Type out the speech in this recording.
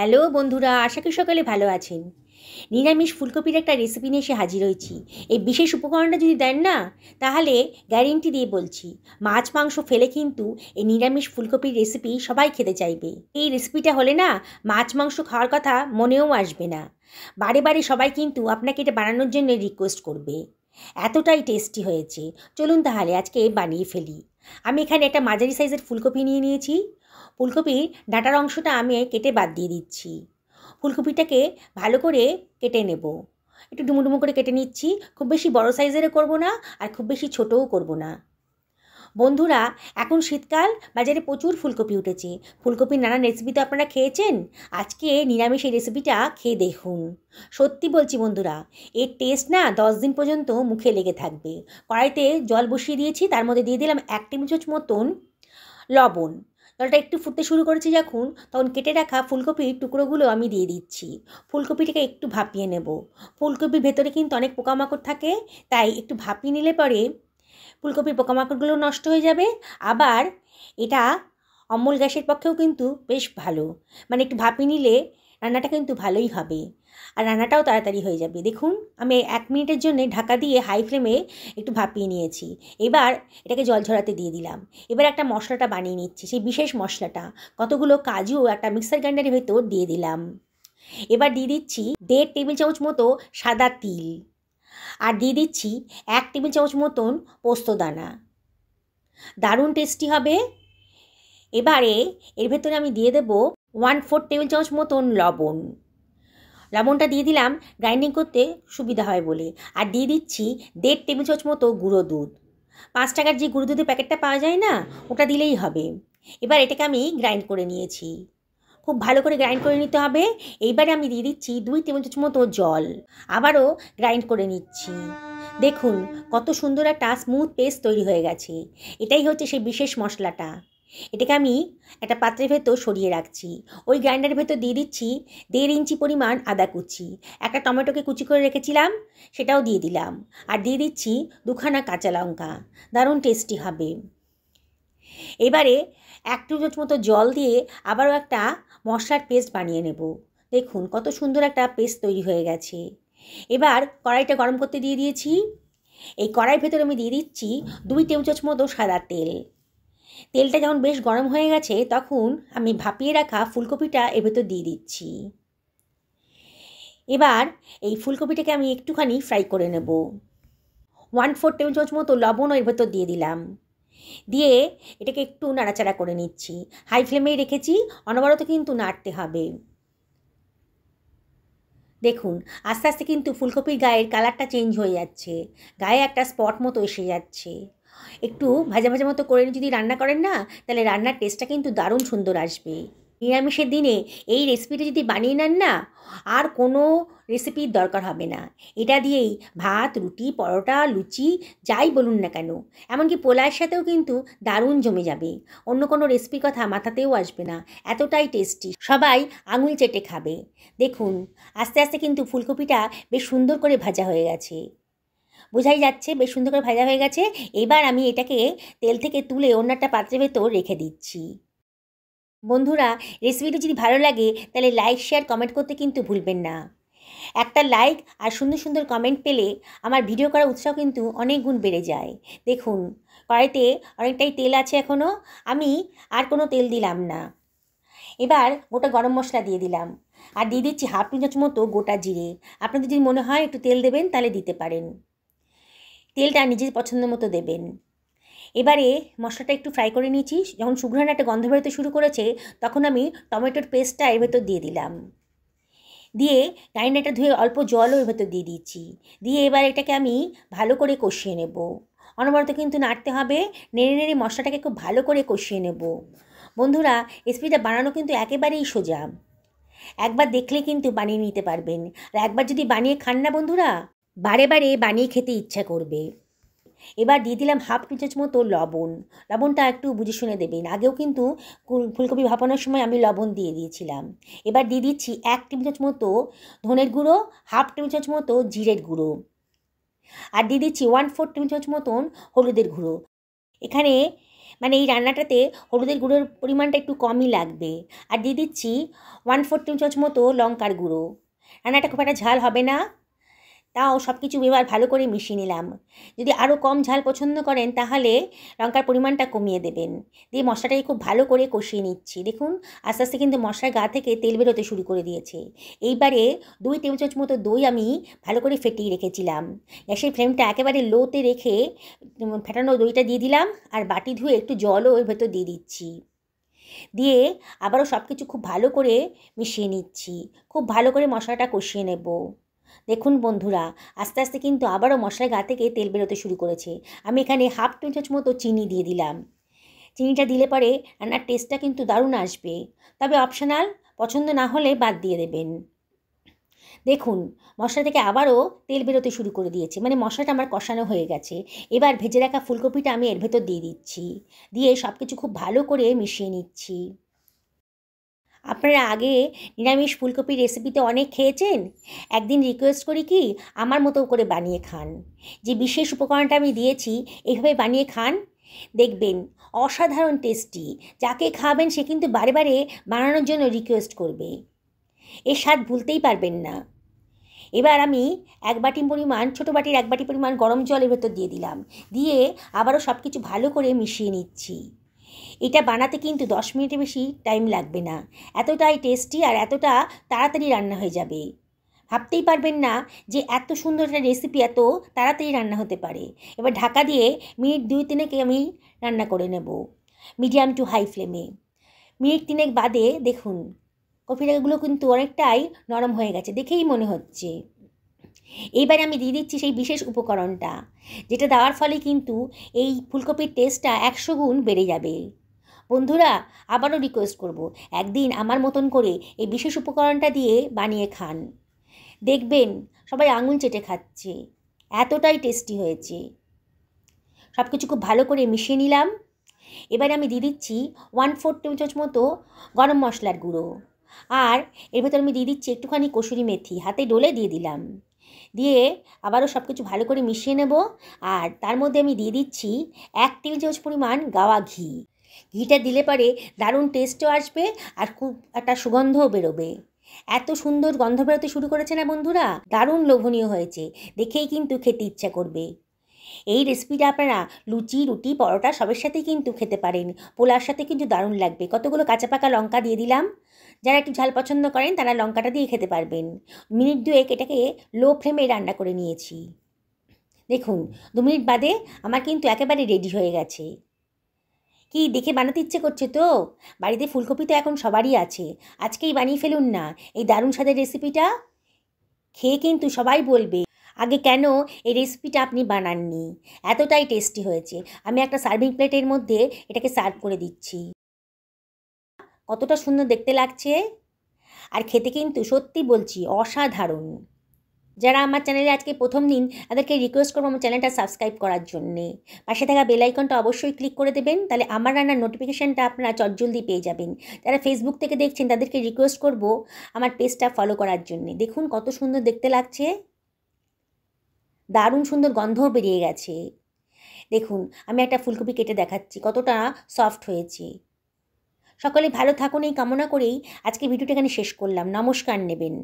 Hello বন্ধুরা, আশা করি সকালে ভালো আছেন। নিরামিষ ফুলকপির একটা রেসিপি নিয়ে এসে হাজির হয়েছি। এই বিশেষ উপকরণটা যদি দেন না, তাহলে গ্যারেন্টি দিয়ে বলছি মাছ মাংস ফেলে কিন্তু এই নিরামিষ ফুলকপির রেসিপি সবাই খেতে চাইবে। এই রেসিপিটা হলে না মাছ মাংস খাওয়ার কথা মনেও আসবে না। বারে বারে সবাই কিন্তু আপনাকে এটা বানানোর জন্য রিকোয়েস্ট করবে, এতটাই টেস্টি হয়েছে। চলুন তাহলে আজকে বানিয়ে ফেলি। আমি এখানে একটা মাঝারি সাইজের ফুলকপি নিয়ে নিয়েছি। ফুলকপির ডাঁটার অংশটা আমি কেটে বাদ দিয়ে দিচ্ছি। ফুলকপিটাকে ভালো করে কেটে নেব। একটু ডুমো ডুমো করে কেটে নিচ্ছি। খুব বেশি বড় সাইজেরও করব না, আর খুব বেশি ছোটও করব না। বন্ধুরা, এখন শীতকাল, বাজারে প্রচুর ফুলকপি উঠেছে। ফুলকপির নানান রেসিপি তো আপনারা খেয়েছেন। আজকে নিরামিষ এই রেসিপিটা খেয়ে দেখুন। সত্যি বলছি বন্ধুরা, এর টেস্ট না 10 দিন পর্যন্ত মুখে লেগে থাকবে। কড়াইতে জল বসিয়ে দিয়েছি, তার মধ্যে দিয়ে দিলাম 1 টেবিল চামচ মতন লবণ। জলটা একটু ফুটতে শুরু করেছে যখন, তখন কেটে রাখা ফুলকপির টুকরোগুলো আমি দিয়ে দিচ্ছি। ফুলকপিটাকে একটু ভাপিয়ে নেব। ফুলকপির ভেতরে কিন্তু অনেক পোকামাকড় থাকে, তাই একটু ভাপিয়ে নিলে পরে ফুলকপির পোকামাকড়গুলো নষ্ট হয়ে যাবে। আবার এটা অম্বল গ্যাসের পক্ষেও কিন্তু বেশ ভালো। মানে একটু ভাপিয়ে নিলে রান্নাটা কিন্তু ভালোই হবে, আর রান্নাটাও তাড়াতাড়ি হয়ে যাবে। দেখুন, আমি 1 মিনিটের জন্য ঢাকা দিয়ে হাই ফ্লেমে একটু ভাপিয়ে নিয়েছি। এবার এটাকে জল ঝরাতে দিয়ে দিলাম। এবার একটা মশলাটা বানিয়ে নিচ্ছি, সেই বিশেষ মশলাটা। কতগুলো কাজু একটা মিক্সার গ্রাইন্ডারের ভেতর দিয়ে দিলাম। এবার দিয়ে দিচ্ছি 1.5 টেবিল চামচ মতো সাদা তিল, আর দিয়ে দিচ্ছি 1 টেবিল চামচ মতন পোস্তদানা। দারুণ টেস্টি হবে। এবারে এর ভেতরে আমি দিয়ে দেবো 1/4 টেবিল চামচ মতন লবণ। লবণটা দিয়ে দিলাম গ্রাইন্ডিং করতে সুবিধা হয় বলে। আর দিয়ে দিচ্ছি 1.5 টেবিল চামচ মতো গুঁড়ো দুধ। 5 টাকার যে গুঁড়ো দুধের প্যাকেটটা পাওয়া যায় না, ওটা দিলেই হবে। এবার এটাকে আমি গ্রাইন্ড করে নিয়েছি। খুব ভালো করে গ্রাইন্ড করে নিতে হবে। এইবারে আমি দিয়ে দিচ্ছি 2 টেবিল চামচ মতো জল। আবারও গ্রাইন্ড করে নিচ্ছি। দেখুন কত সুন্দর একটা স্মুথ পেস্ট তৈরি হয়ে গেছে। এটাই হচ্ছে সেই বিশেষ মশলাটা। এটাকে আমি একটা পাত্রের ভেতর সরিয়ে রাখছি। ওই গ্রাইন্ডারের ভেতর দিয়ে দিচ্ছি 1.5 ইঞ্চি পরিমাণ আদা কুচি। একটা টমেটোকে কুচি করে রেখেছিলাম, সেটাও দিয়ে দিলাম। আর দিয়ে দিচ্ছি 2খানা কাঁচা লঙ্কা। দারুণ টেস্টি হবে। এবারে 1 টেবিল চামচ মতো জল দিয়ে আবারও একটা মশলার পেস্ট বানিয়ে নেব। দেখুন কত সুন্দর একটা পেস্ট তৈরি হয়ে গেছে। এবার কড়াইটা গরম করতে দিয়ে দিয়েছি। এই কড়াইয়ের ভেতরে আমি দিয়ে দিচ্ছি 2 টেবিল চামচ মতো সাদা তেল। তেলটা যখন বেশ গরম হয়ে গেছে, তখন আমি ভাপিয়ে রাখা ফুলকপিটা এর ভেতর দিয়ে দিচ্ছি। এবার এই ফুলকপিটাকে আমি একটুখানি ফ্রাই করে নেব। 1/4 টেবিল চামচ মতো লবণও এর ভেতর দিয়ে দিলাম। দিয়ে এটাকে একটু নাড়াচাড়া করে নিচ্ছি। হাই ফ্লেমেই রেখেছি, অনবরত কিন্তু নাড়তে হবে। দেখুন আস্তে আস্তে কিন্তু ফুলকপির গায়ের কালারটা চেঞ্জ হয়ে যাচ্ছে, গায়ে একটা স্পট মতো এসে যাচ্ছে। একটু ভাজা ভাজা মতো করে যদি রান্না করেন না, তাহলে রান্নার টেস্টটা কিন্তু দারুণ সুন্দর আসবে। নিরামিষের দিনে এই রেসিপিটা যদি বানিয়ে নেন না, আর কোনো রেসিপির দরকার হবে না। এটা দিয়েই ভাত, রুটি, পরোটা, লুচি যাই বলুন না কেন, এমনকি পোলাওয়ের সাথেও কিন্তু দারুণ জমে যাবে। অন্য কোনো রেসিপির কথা মাথাতেও আসবে না, এতটাই টেস্টি। সবাই আঙুল চেটে খাবে। দেখুন আস্তে আস্তে কিন্তু ফুলকপিটা বেশ সুন্দর করে ভাজা হয়ে গেছে। বোঝাই যাচ্ছে বেশ সুন্দর করে ভাজা হয়ে গেছে। এবার আমি এটাকে তেল থেকে তুলে অন্য একটা পাত্রের ভেতর রেখে দিচ্ছি। বন্ধুরা, রেসিপিটা যদি ভালো লাগে তাহলে লাইক, শেয়ার, কমেন্ট করতে কিন্তু ভুলবেন না। একটা লাইক আর সুন্দর সুন্দর কমেন্ট পেলে আমার ভিডিও করার উৎসাহ কিন্তু অনেক গুণ বেড়ে যায়। দেখুন কড়াইতে অনেকটাই তেল আছে এখনও, আমি আর কোনো তেল দিলাম না। এবার গোটা গরম মশলা দিয়ে দিলাম, আর দিয়ে দিচ্ছি 1/2 টেবিল চামচ মতো গোটা জিরে। আপনাদের যদি মনে হয় একটু তেল দেবেন তাহলে দিতে পারেন। তেলটা নিজের পছন্দ মতো দেবেন। এবারে মশলাটা একটু ফ্রাই করে নিয়েছি। যখন সুঘ্রাণ একটা গন্ধ বেরোতে শুরু করেছে, তখন আমি টমেটোর পেস্টটা এর ভেতর দিয়ে দিলাম। দিয়ে গ্রাইন্ডারটা ধুয়ে অল্প জলও এর ভেতর দিয়ে দিচ্ছি। দিয়ে এবার এটাকে আমি ভালো করে কষিয়ে নেব। অনবরত কিন্তু নাড়তে হবে। নেড়ে নেড়ে মশলাটাকে খুব ভালো করে কষিয়ে নেব। বন্ধুরা, রেসিপিটা বানানো কিন্তু একেবারেই সোজা। একবার দেখলে কিন্তু বানিয়ে নিতে পারবেন। আর একবার যদি বানিয়ে খান না বন্ধুরা, বারে বারে বানিয়ে খেতে ইচ্ছা করবে। এবার দিয়ে দিলাম 1/2 টেবিল চামচ মতো লবণ। লবণটা একটু বুঝে শুনে দেবেন। আগেও কিন্তু ফুলকপি ভাপানোর সময় আমি লবণ দিয়ে দিয়েছিলাম। এবার দিয়ে দিচ্ছি 1 টেবিল চামচ মতো ধনের গুঁড়ো, 1/2 টেবিল চামচ মতো জিরের গুঁড়ো, আর দিয়ে দিচ্ছি 1/4 টেবিল চামচ মতন হলুদের গুঁড়ো। এখানে মানে এই রান্নাটাতে হলুদের গুঁড়োর পরিমাণটা একটু কমই লাগবে। আর দিয়ে দিচ্ছি 1/4 টেবিল চামচ মতো লঙ্কার গুঁড়ো। রান্নাটা খুব একটা ঝাল হবে না, তাও সব কিছু এবার ভালো করে মিশিয়ে নিলাম। যদি আরও কম ঝাল পছন্দ করেন তাহলে লঙ্কার পরিমাণটা কমিয়ে দেবেন। দিয়ে মশলাটাকে খুব ভালো করে কষিয়ে নিচ্ছি। দেখুন আস্তে আস্তে কিন্তু মশলার গা থেকে তেল বেরোতে শুরু করে দিয়েছে। এইবারে 2 টেবিল চামচ মতো দই আমি ভালো করে ফেটিয়ে রেখেছিলাম। গ্যাসের ফ্লেমটা একেবারে লোতে রেখে ফেটানো দইটা দিয়ে দিলাম, আর বাটি ধুয়ে একটু জলও এর ভেতর দিয়ে দিচ্ছি। দিয়ে আবারও সব কিছু খুব ভালো করে মিশিয়ে নিচ্ছি। খুব ভালো করে মশলাটা কষিয়ে নেব। দেখুন বন্ধুরা, আস্তে আস্তে কিন্তু আবারও মশলার গা থেকে তেল বেরোতে শুরু করেছে। আমি এখানে 1/2 টেবিল চামচ মতো চিনি দিয়ে দিলাম। চিনিটা দিলে পরে রান্নার টেস্টটা কিন্তু দারুণ আসবে, তবে অপশনাল, পছন্দ না হলে বাদ দিয়ে দেবেন। দেখুন মশলা থেকে আবারও তেল বেরোতে শুরু করে দিয়েছে, মানে মশলাটা আমার কষানো হয়ে গেছে। এবার ভেজে রাখা ফুলকপিটা আমি এর ভেতর দিয়ে দিচ্ছি, দিয়ে সব কিছু খুব ভালো করে মিশিয়ে নিচ্ছি। আপনারা আগে নিরামিষ ফুলকপির রেসিপিতে অনেক খেয়েছেন। একদিন রিকোয়েস্ট করি কি আমার মতো করে বানিয়ে খান। যে বিশেষ উপকরণটা আমি দিয়েছি এইভাবে বানিয়ে খান, দেখবেন অসাধারণ টেস্টি। যাকে খাবেন সে কিন্তু বারে বারে বানানোর জন্য রিকোয়েস্ট করবে। এর স্বাদ ভুলতেই পারবেন না। এবার আমি 1 বাটি পরিমাণ, ছোটো বাটির 1 বাটি পরিমাণ গরম জলের ভেতর দিয়ে দিলাম। দিয়ে আবারও সব কিছু ভালো করে মিশিয়ে নিচ্ছি। এটা বানাতে কিন্তু 10 মিনিটের বেশি টাইম লাগবে না। এতটাই টেস্টি আর এতটা তাড়াতাড়ি রান্না হয়ে যাবে। ভাবতেই পারবেন না যে এত সুন্দর একটা রেসিপি এত তাড়াতাড়ি রান্না হতে পারে। এবার ঢাকা দিয়ে মিনিট 2-3 আমি রান্না করে নেব, মিডিয়াম টু হাই ফ্লেমে। মিনিট 3 বাদে দেখুন কপিগুলো কিন্তু অনেকটাই নরম হয়ে গেছে, দেখেই মনে হচ্ছে। এইবারে আমি দিয়ে দিচ্ছি সেই বিশেষ উপকরণটা, যেটা দেওয়ার ফলে কিন্তু এই ফুলকপির টেস্টটা 100 গুণ বেড়ে যাবে। বন্ধুরা আবারও রিকোয়েস্ট করব, একদিন আমার মতন করে এই বিশেষ উপকরণটা দিয়ে বানিয়ে খান। দেখবেন সবাই আঙুল চেটে খাচ্ছে, এতটাই টেস্টি হয়েছে। সব কিছু খুব ভালো করে মিশিয়ে নিলাম। এবারে আমি দিয়ে দিচ্ছি 1/4 টেবিল চামচ মতো গরম মশলার গুঁড়ো, আর এর ভেতর আমি দিয়ে দিচ্ছি একটুখানি কসুরি মেথি, হাতে ডলে দিয়ে দিলাম। দিয়ে আবারও সব কিছু ভালো করে মিশিয়ে নেব। আর তার মধ্যে আমি দিয়ে দিচ্ছি 1 টেবিল চামচ পরিমাণ গাওয়া ঘি। ঘিটা দিলে পরে দারুণ টেস্টও আসবে আর খুব একটা সুগন্ধও বেরোবে। এত সুন্দর গন্ধ বেরোতে শুরু করেছে না বন্ধুরা, দারুণ লোভনীয় হয়েছে, দেখেই কিন্তু খেতে ইচ্ছা করবে। এই রেসিপিটা আপনারা লুচি, রুটি, পরোটা সবের সাথেই কিন্তু খেতে পারেন। পোলার সাথে কিন্তু দারুণ লাগবে। কতগুলো কাঁচা পাকা লঙ্কা দিয়ে দিলাম। যারা একটু ঝাল পছন্দ করেন তারা লঙ্কাটা দিয়ে খেতে পারবেন। মিনিট 2 এটাকে লো ফ্লেমে রান্না করে নিয়েছি। দেখুন 2 মিনিট বাদে আমার কিন্তু একেবারে রেডি হয়ে গেছে। কি দেখে বানাতে ইচ্ছে করছে তো? বাড়িতে ফুলকপি তো এখন সবারই আছে, আজকেই বানিয়ে ফেলুন না এই দারুণ স্বাদের রেসিপিটা। খেয়ে কিন্তু সবাই বলবে আগে কেন এই রেসিপিটা আপনি বানাননি, এতটাই টেস্টি হয়েছে। আমি একটা সার্ভিং প্লেটের মধ্যে এটাকে সার্ভ করে দিচ্ছি। কতটা সুন্দর দেখতে লাগছে, আর খেতে কিন্তু সত্যি বলছি অসাধারণ। যারা আমার চ্যানেলে আজকে প্রথম দিন তাদেরকে রিকোয়েস্ট করবো আমার চ্যানেলটা সাবস্ক্রাইব করার জন্যে। পাশে থাকা বেল আইকনটা অবশ্যই ক্লিক করে দেবেন, তাহলে আমার রান্নার নোটিফিকেশানটা আপনারা চটজলদি পেয়ে যাবেন। যারা ফেসবুক থেকে দেখছেন তাদেরকে রিকোয়েস্ট করব আমার পেজটা ফলো করার জন্যে। দেখুন কত সুন্দর দেখতে লাগছে, দারুণ সুন্দর গন্ধও বেরিয়ে গেছে। দেখুন আমি একটা ফুলকপি কেটে দেখাচ্ছি কতটা সফট হয়েছে। সকলে ভালো থাকুন এই কামনা করেই আজকে ভিডিওটা এখানে শেষ করলাম। নমস্কার নেবেন।